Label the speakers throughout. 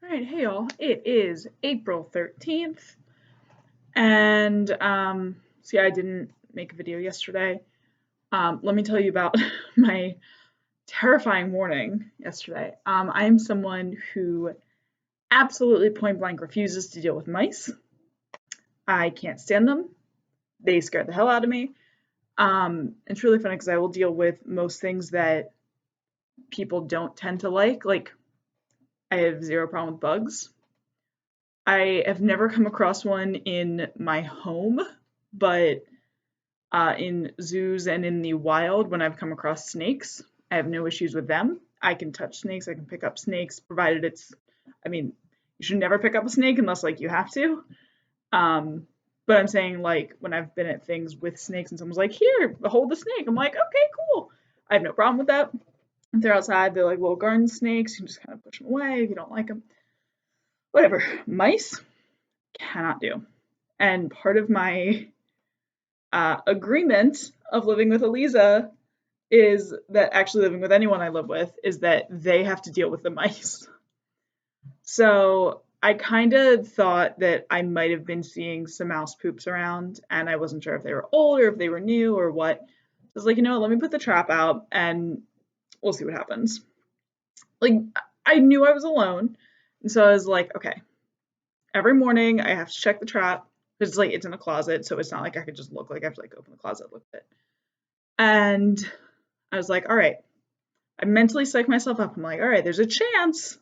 Speaker 1: Alright, hey y'all. It is April 13th, and see, I didn't make a video yesterday. Let me tell you about my terrifying morning yesterday. I am someone who absolutely point blank refuses to deal with mice. I can't stand them. They scare the hell out of me. It's really funny because I will deal with most things that people don't tend to like. Like, I have zero problem with bugs. I have never come across one in my home, but in zoos and in the wild, when I've come across snakes, I have no issues with them. I can touch snakes, I can pick up snakes, provided I mean, you should never pick up a snake unless like you have to. Um, but I'm saying like when I've been at things with snakes and someone's like, here, hold the snake. I'm like, okay, cool. I have no problem with that. If they're outside, they're like little garden snakes. You can just kind of push them away if you don't like them. Whatever. Mice, cannot do. And part of my agreement of living with Eliza is that actually living with anyone I live with is that they have to deal with the mice. So I kind of thought that I might have been seeing some mouse poops around, and I wasn't sure if they were old or if they were new or what. I was like, let me put the trap out and we'll see what happens. Like, I knew I was alone, and so I was like, okay, every morning I have to check the trap because it's in a closet, so it's not like I could just look. Like I have to like open the closet, look at it. And I was like, all right. I mentally psyched myself up. I'm like, all right, there's a chance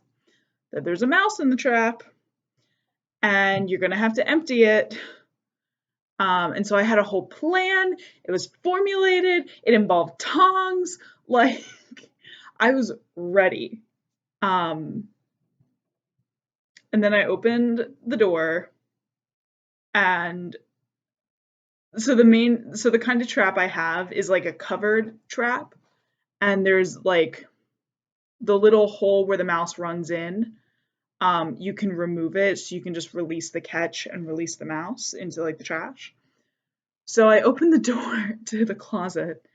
Speaker 1: that there's a mouse in the trap, and you're gonna have to empty it. And so I had a whole plan. It was formulated. It involved tongs. Like I was ready. And then I opened the door, and so the kind of trap I have is like a covered trap, and there's like the little hole where the mouse runs in. You can remove it, so you can just release the catch and release the mouse into like the trash. So I open the door to the closet,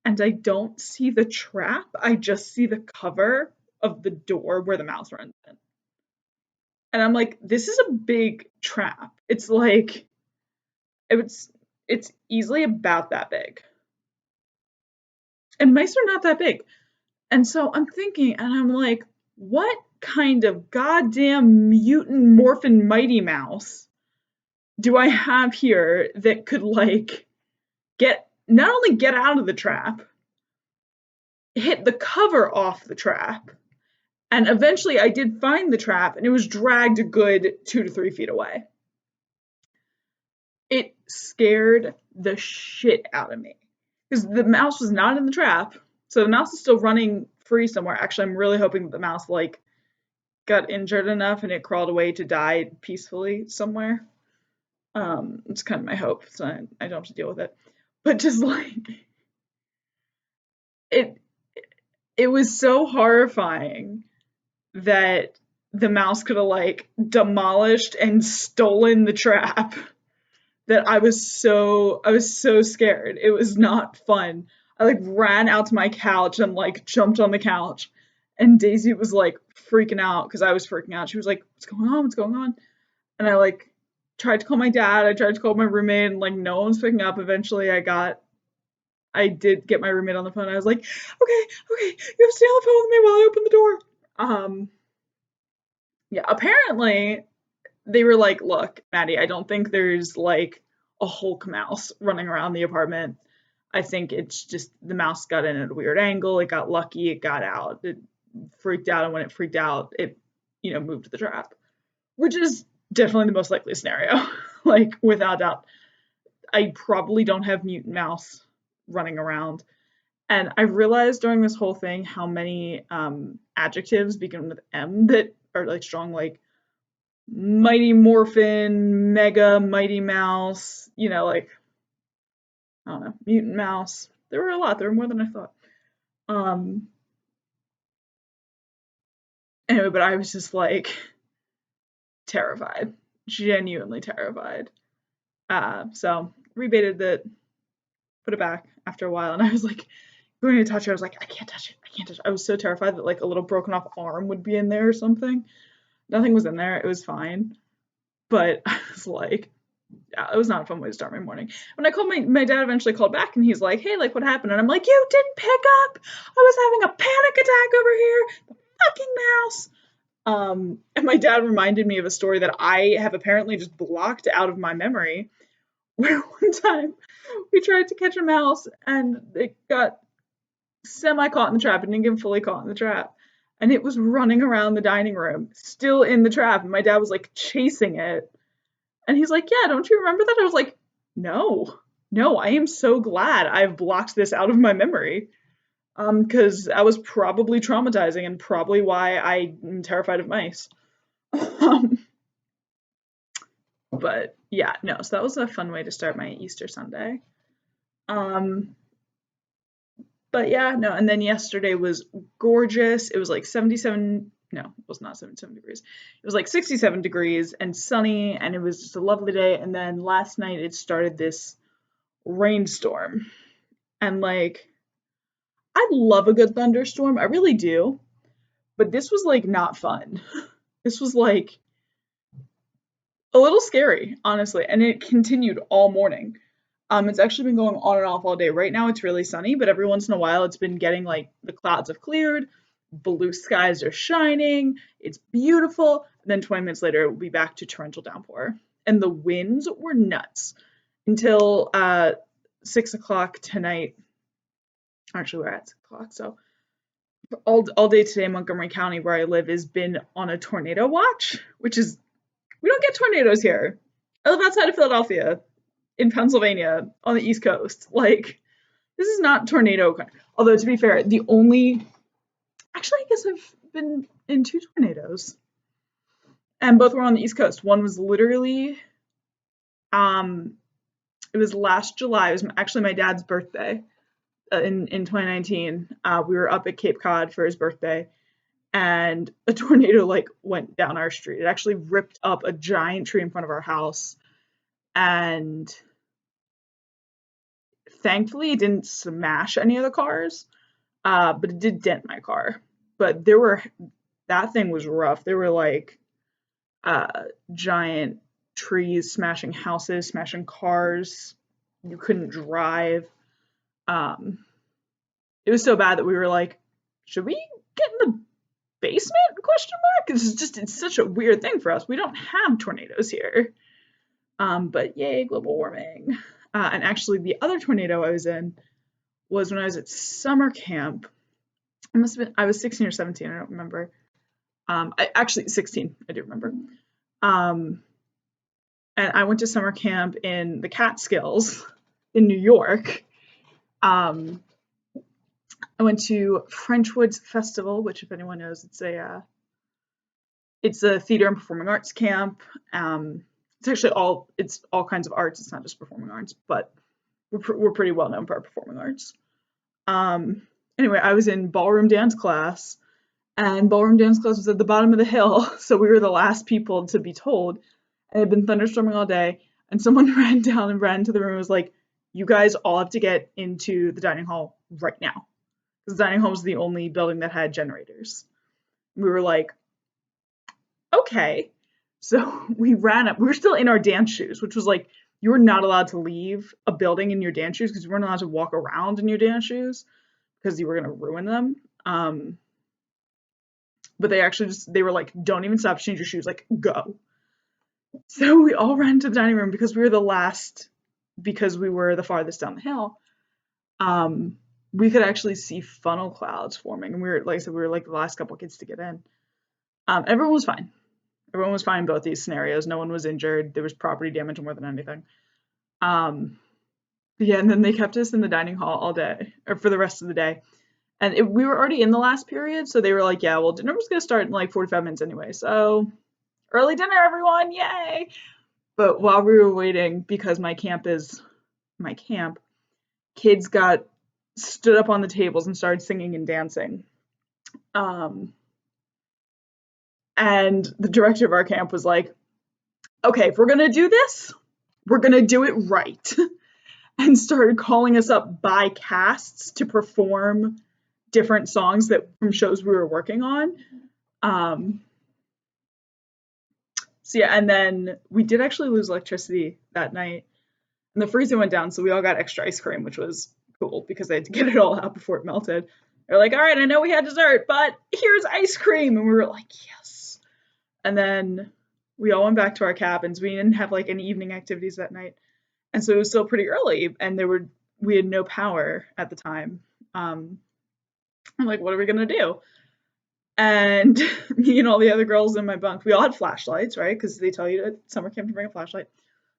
Speaker 1: and I don't see the trap. I just see the cover of the door where the mouse runs in. And I'm like, this is a big trap. It's it's easily about that big. And mice are not that big. And so I'm thinking, and I'm like, what kind of goddamn mutant morphin mighty mouse do I have here that could like not only get out of the trap, hit the cover off the trap, and eventually I did find the trap and it was dragged a good 2 to 3 feet away. It scared the shit out of me because the mouse was not in the trap. So the mouse is still running free somewhere. Actually, I'm really hoping that the mouse like got injured enough and it crawled away to die peacefully somewhere. It's kind of my hope, so I don't have to deal with it. But just like it, it was so horrifying that the mouse could have like demolished and stolen the trap that I was so scared. It was not fun. I like ran out to my couch and like jumped on the couch, and Daisy was like freaking out because I was freaking out. She was like, "What's going on? What's going on?" And I like tried to call my dad. I tried to call my roommate, and like no one's picking up. Eventually, I did get my roommate on the phone. I was like, "Okay, you have to stay on the phone with me while I open the door." Yeah, apparently they were like, "Look, Maddie, I don't think there's like a Hulk mouse running around the apartment. I think it's just the mouse got in at a weird angle. It got lucky. It got out. It freaked out, and when it freaked out, it moved to the trap, which is definitely the most likely scenario. Like without doubt, I probably don't have mutant mouse running around." And I realized during this whole thing how many adjectives begin with M that are like strong, like Mighty Morphin, Mega Mighty Mouse, like, I don't know, Mutant Mouse. There were a lot. There were more than I thought. Um, anyway, but I was just like terrified, genuinely terrified. So rebaited that, put it back after a while, and I was like going to touch it. I was like, I can't touch it. I can't touch it. I was so terrified that like a little broken off arm would be in there or something. Nothing was in there. It was fine. But I was like, yeah, it was not a fun way to start my morning. When I called my dad eventually called back and he's like, hey, like what happened? And I'm like, you didn't pick up. I was having a panic attack over here. The fucking mouse. And my dad reminded me of a story that I have apparently just blocked out of my memory, where one time we tried to catch a mouse and it got semi caught in the trap. It didn't get fully caught in the trap. And it was running around the dining room, still in the trap. And my dad was like chasing it. And he's like, yeah, don't you remember that? I was like, no, no, I am so glad I've blocked this out of my memory. Because that was probably traumatizing and probably why I'm terrified of mice. Um, but yeah, no, so that was a fun way to start my Easter Sunday. Um, but yeah, no, and then yesterday was gorgeous. It was like 77, no, it was not 77 degrees. It was like 67 degrees and sunny, and it was just a lovely day. And then last night it started this rainstorm. And like, I love a good thunderstorm, I really do. But this was like not fun. This was like a little scary, honestly, and it continued all morning. It's actually been going on and off all day. Right now it's really sunny, but every once in a while it's been getting like the clouds have cleared, blue skies are shining, it's beautiful, and then 20 minutes later it will be back to torrential downpour. And the winds were nuts until 6 o'clock tonight. Actually, we're at 6 o'clock, so all day today, Montgomery County, where I live, has been on a tornado watch, which is, we don't get tornadoes here. I live outside of Philadelphia, in Pennsylvania, on the East Coast. Like, this is not tornado country. Although, to be fair, actually, I guess I've been in 2 tornadoes, and both were on the East Coast. One was literally, um, it was last July. It was actually my dad's birthday in 2019. We were up at Cape Cod for his birthday, and a tornado like went down our street. It actually ripped up a giant tree in front of our house, and thankfully it didn't smash any of the cars, but it did dent my car. But that thing was rough. There were like giant trees smashing houses, smashing cars. You couldn't drive. Um, it was so bad that we were like, should we get in the basement? Question mark. It's such a weird thing for us. We don't have tornadoes here. But yay, global warming. And actually, the other tornado I was in was when I was at summer camp. I was 16 or 17, I don't remember. Actually 16, I do remember. And I went to summer camp in the Catskills in New York. I went to Frenchwoods Festival, which, if anyone knows, it's a theater and performing arts camp. It's actually all kinds of arts. It's not just performing arts, but we're pretty well known for our performing arts. Anyway, I was in ballroom dance class, and ballroom dance class was at the bottom of the hill, so we were the last people to be told. And it had been thunderstorming all day, and someone ran down and ran into the room and was like, you guys all have to get into the dining hall right now. Because the dining hall was the only building that had generators. We were like, okay. So we ran up. We were still in our dance shoes, which was like, you were not allowed to leave a building in your dance shoes because you weren't allowed to walk around in your dance shoes because you were going to ruin them. But they were like, don't even stop, change your shoes, like, go. So we all ran to the dining room because we were the farthest down the hill. We could actually see funnel clouds forming, and like I said, we were like the last couple kids to get in. Everyone was fine. Everyone was fine in both these scenarios. No one was injured. There was property damage more than anything. Yeah, and then they kept us in the dining hall all day, or for the rest of the day. And we were already in the last period, so they were like, yeah, well, dinner was going to start in like 45 minutes anyway, so early dinner, everyone, yay! But while we were waiting, because my camp, kids stood up on the tables and started singing and dancing. And the director of our camp was like, okay, if we're going to do this, we're going to do it right. And started calling us up by casts to perform different songs from shows we were working on. So yeah, and then we did actually lose electricity that night, and the freezer went down, so we all got extra ice cream, which was cool because they had to get it all out before it melted. They're like, all right, I know we had dessert, but here's ice cream, and we were like, yes. And then we all went back to our cabins. We didn't have like any evening activities that night, and so it was still pretty early, and we had no power at the time. Um, I'm like, what are we gonna do? And me and all the other girls in my bunk, we all had flashlights, right? Because they tell you at summer camp to bring a flashlight.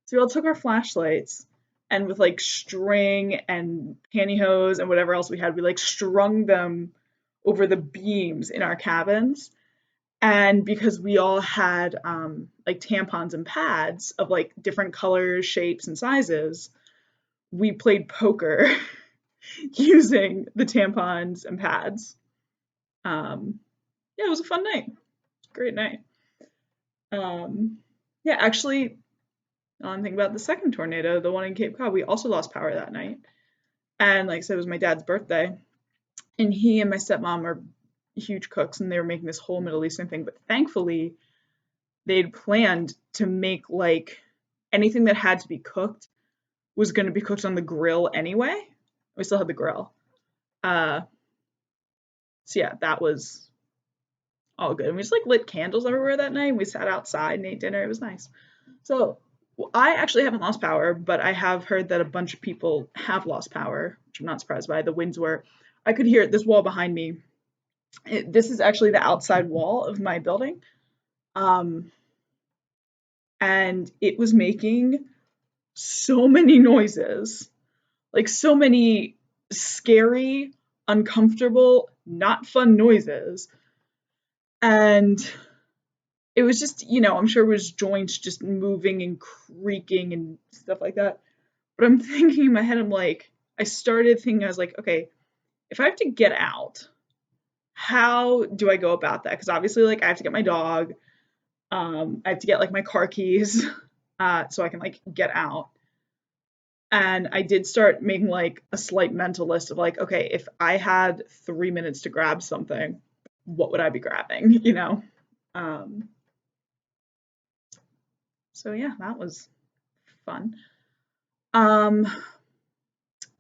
Speaker 1: So we all took our flashlights and with like string and pantyhose and whatever else we had, we like strung them over the beams in our cabins. And because we all had like tampons and pads of like different colors, shapes, and sizes, we played poker using the tampons and pads. Yeah, it was a fun night. Great night. Um, yeah, actually, I'm thinking about the second tornado, the one in Cape Cod. We also lost power that night. And like I said, it was my dad's birthday. And he and my stepmom are huge cooks and they were making this whole Middle Eastern thing. But thankfully, they'd planned to make like anything that had to be cooked was going to be cooked on the grill anyway. We still had the grill. Uh, so yeah, that was all good. And we just like lit candles everywhere that night. We sat outside and ate dinner. It was nice. So I actually haven't lost power, but I have heard that a bunch of people have lost power, which I'm not surprised by. The winds were, I could hear this wall behind me. This is actually the outside wall of my building. Um, and it was making so many noises, like so many scary, uncomfortable, not fun noises. And it was just, I'm sure it was joints just moving and creaking and stuff like that. But I'm thinking in my head, I started thinking, I was like, okay, if I have to get out, how do I go about that? Because obviously, like, I have to get my dog. I have to get like my car keys, so I can like get out. And I did start making like a slight mental list of like, okay, if I had 3 minutes to grab something, what would I be grabbing? Um, so yeah, that was fun. Um,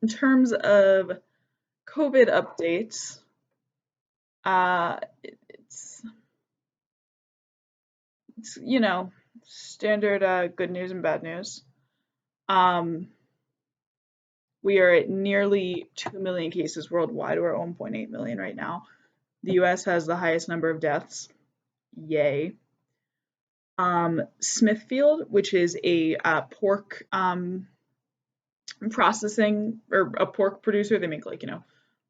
Speaker 1: in terms of COVID updates, it's standard good news and bad news. Um, we are at nearly 2 million cases worldwide. We're at 1.8 million right now. The US has the highest number of deaths. Yay. Smithfield, which is a pork processing or a pork producer, they make like,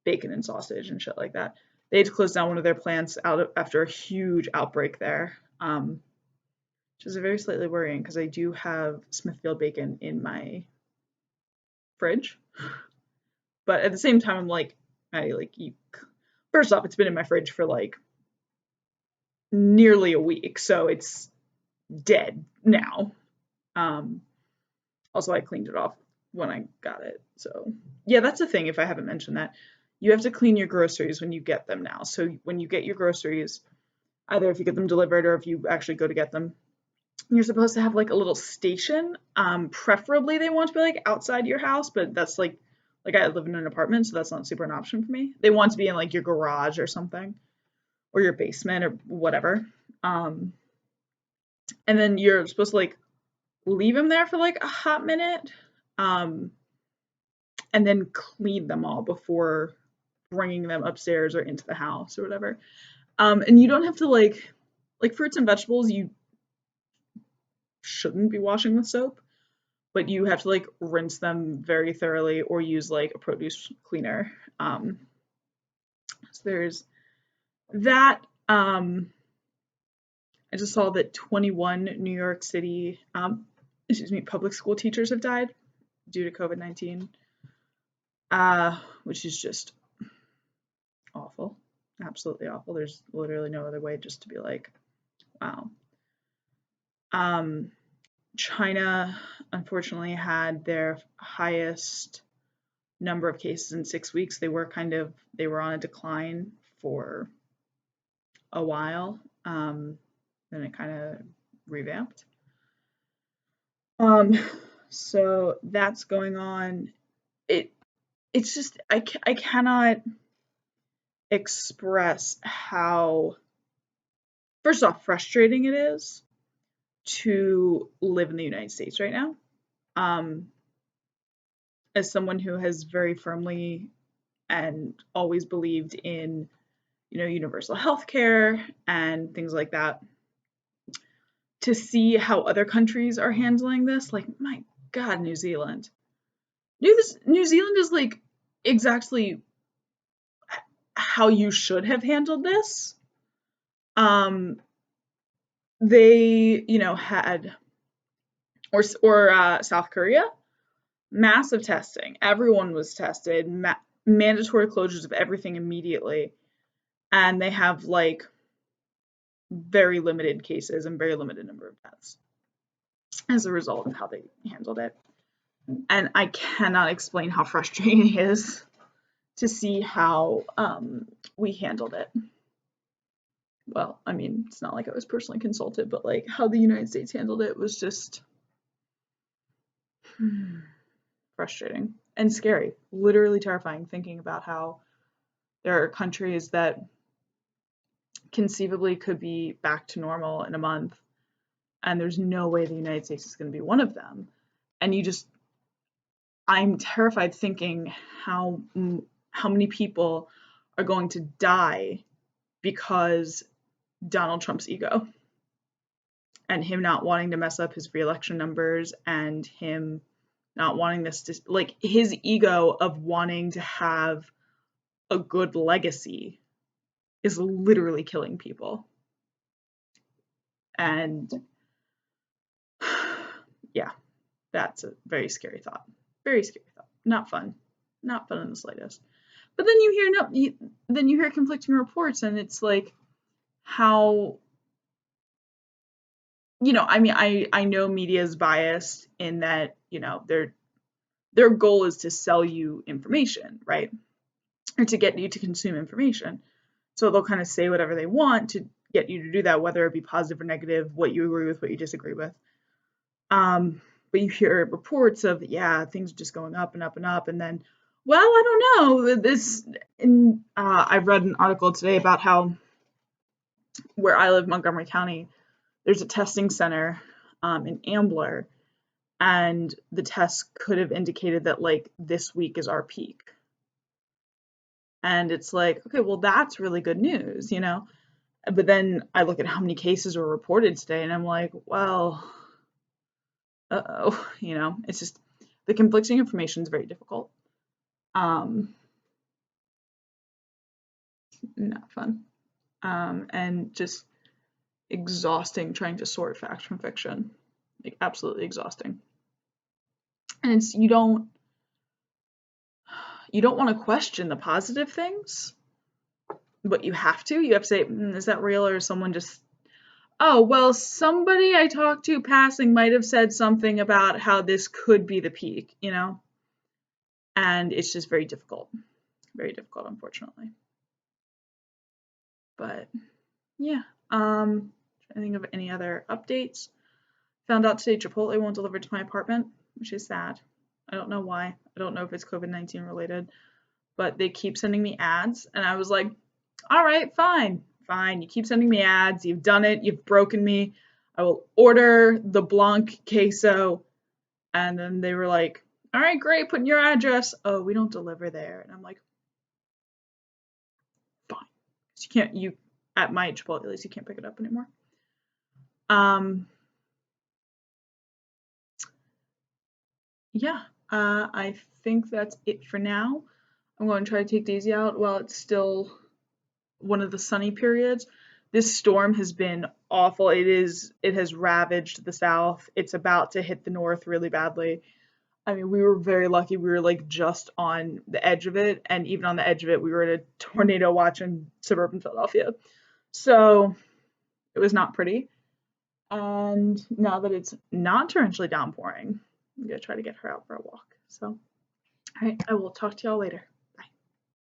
Speaker 1: bacon and sausage and shit like that. They had to close down one of their plants after a huge outbreak there, which is very slightly worrying because I do have Smithfield bacon in my fridge. But at the same time, I'm like, Maddie, like, first off, it's been in my fridge for like nearly a week, so it's dead now. Also, I cleaned it off when I got it. So, yeah, that's the thing, if I haven't mentioned that. You have to clean your groceries when you get them now. So, when you get your groceries, either if you get them delivered or if you actually go to get them, you're supposed to have like a little station. Preferably, they want to be like outside your house, but that's like I live in an apartment, so that's not super an option for me. They want to be in like your garage or something, or your basement or whatever. And then you're supposed to like leave them there for like a hot minute, and then clean them all before bringing them upstairs or into the house or whatever. And you don't have to like fruits and vegetables, you shouldn't be washing with soap, but you have to like rinse them very thoroughly or use like a produce cleaner. So there's that. I just saw that 21 New York City, public school teachers have died due to COVID-19, which is just awful, absolutely awful. There's literally no other way just to be like, wow. China unfortunately had their highest number of cases in 6 weeks. They were on a decline for a while. Then it kind of revamped. Um, so that's going on. It's just I cannot express how, first off, frustrating it is to live in the United States right now. As someone who has very firmly and always believed in, universal health care and things like that, to see how other countries are handling this, like, my God, New Zealand. New Zealand is like exactly how you should have handled this. They, had, or South Korea, massive testing. Everyone was tested, mandatory closures of everything immediately, and they have like very limited cases and very limited number of deaths as a result of how they handled it. And I cannot explain how frustrating it is to see how we handled it. Well, I mean, it's not like I was personally consulted, but like how the United States handled it was just frustrating and scary, literally terrifying, thinking about how there are countries that conceivably could be back to normal in a month, and there's no way the United States is going to be one of them. And I'm terrified thinking how many people are going to die because Donald Trump's ego and him not wanting to mess up his re-election numbers and him not wanting this to, like, his ego of wanting to have a good legacy is literally killing people. And yeah, that's a very scary thought. Very scary thought. Not fun. Not fun in the slightest. But then you hear conflicting reports, and it's like how, I mean, I know media is biased in that, their goal is to sell you information, right? Or to get you to consume information. So they'll kind of say whatever they want to get you to do that, whether it be positive or negative, what you agree with, what you disagree with. But you hear reports of, things just going up and up and up, and then, well, I don't know. I've read an article today about how where I live, Montgomery County, there's a testing center in Ambler, and the tests could have indicated that like this week is our peak. And it's like, okay, well, that's really good news, But then I look at how many cases were reported today, and I'm like, well, it's just the conflicting information is very difficult. Not fun. And just exhausting trying to sort fact from fiction. Like, absolutely exhausting. And it's you don't want to question the positive things, but you have to. You have to say, is that real, or is someone just, oh, well, somebody I talked to passing might have said something about how this could be the peak, And it's just very difficult. Very difficult, unfortunately. But yeah. Trying to think of any other updates. Found out today Chipotle won't deliver to my apartment, which is sad. I don't know why. I don't know if it's COVID-19 related, but they keep sending me ads, and I was like, all right, fine. You keep sending me ads. You've done it. You've broken me. I will order the Blanc queso. And then they were like, all right, great, put in your address. Oh, we don't deliver there. And I'm like, fine. At my Chipotle, at least you can't pick it up anymore. I think that's it for now. I'm going to try to take Daisy out while it's still one of the sunny periods. This storm has been awful. It has ravaged the south. It's about to hit the north really badly. I mean, we were very lucky. We were like just on the edge of it, and even on the edge of it, we were in a tornado watch in suburban Philadelphia. So it was not pretty. And now that it's not torrentially downpouring, I'm gonna try to get her out for a walk. So, all right, I will talk to y'all later.